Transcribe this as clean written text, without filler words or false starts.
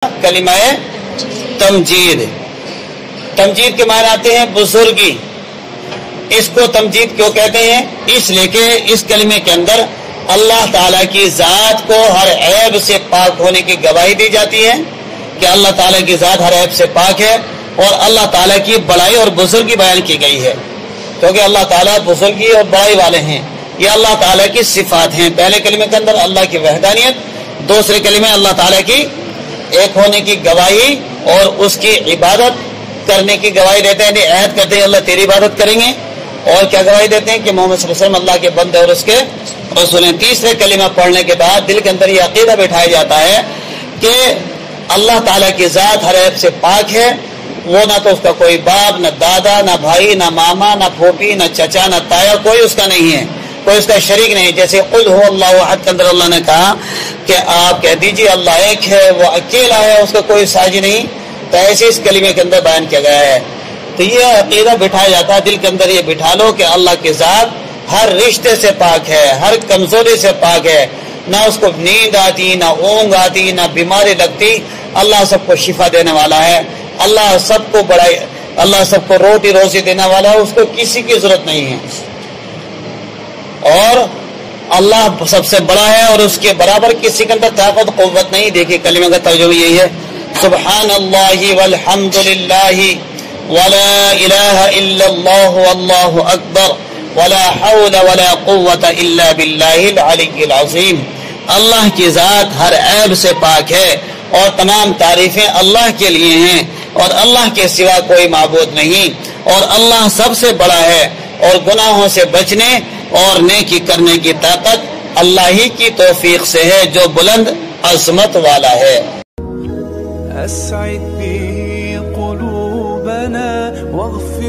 کلمہ تمجید۔ تمجید کے معنی آتے ہیں بزرگی۔ اس کو تمجید کیوں کہتے ہیں؟ اس لیے کہ اس کلمے کے اندر اللہ تعالیٰ کی ذات کو ہر عیب سے پاک ہونے کی گواہی دی جاتی ہے کہ اللہ تعالیٰ کی ذات ہر عیب سے پاک ہے، اور اللہ تعالیٰ کی بڑائی اور بزرگی بیان کی گئی ہے، کیونکہ اللہ تعالیٰ بزرگی اور بڑائی والے ہیں۔ یہ اللہ تعالیٰ کی صفات ہیں۔ پہلے کلمے کے اندر اللہ کی وحدانیت، دوسرے کلمے اللہ تعالیٰ کی ایک ہونے کی گواہی اور اس کی عبادت کرنے کی گواہی دیتے ہیں، عہد کرتے ہیں اللہ تیری عبادت کریں گے، اور کیا گواہی دیتے ہیں کہ محمد صلی اللہ علیہ وسلم اللہ کے بندے اور اس کے رسول ہیں۔ تیسرے کلمہ پڑھنے کے بعد دل کے اندر یہ عقیدہ بٹھایا جاتا ہے کہ اللہ تعالیٰ کی ذات ہر عیب سے پاک ہے، وہ نہ تو اس کا کوئی باپ، نہ دادا، نہ بھائی، نہ ماما، نہ پھوپھی، نہ چچا، نہ تایا، کوئی اس کا نہیں ہے، کوئی اس کا شریک نہیں۔ جیسے قل هو اللہ احد کے اندر اللہ نے کہا کہ آپ کہہ دیجئے اللہ ایک ہے، وہ اکیلا ہے، اس کا کوئی ساجی نہیں، تو ایسے اس کلمے کے اندر بیان کیا گیا ہے۔ تو یہ عقیدہ بٹھایا جاتا ہے، دل کے اندر یہ بٹھا لو کہ اللہ کی ذات ہر رشتے سے پاک ہے، ہر کمزوری سے پاک ہے، نہ اس کو نیند آتی، نہ اونگ آتی، نہ بیماری لگتی، اللہ سب کو شفا دینے والا ہے، اللہ سب کو بڑائی، اللہ سب کو روٹی روزی دینے والا ہے، اس کو کسی کی ضرورت نہیں ہے، اور اللہ سب سے بڑا ہے اور اس کے برابر کسی کے اندر طاقت قوت نہیں۔ دیکھیے کلمہ کا ترجمہ یہی ہے، سبحان اللہ والحمد للہ ولا الہ الا اللہ واللہ اکبر ولا حول ولا قوت الا باللہ العلی العظیم۔ اللہ کی ذات ہر عیب سے پاک ہے اور تمام تعریفیں اللہ کے لیے ہیں، اور اللہ کے سوا کوئی معبود نہیں، اور اللہ سب سے بڑا ہے، اور گناہوں سے بچنے اور نیکی کرنے کی طاقت اللہ ہی کی توفیق سے ہے جو بلند عظمت والا ہے۔ اسعد به قلوبنا واغفر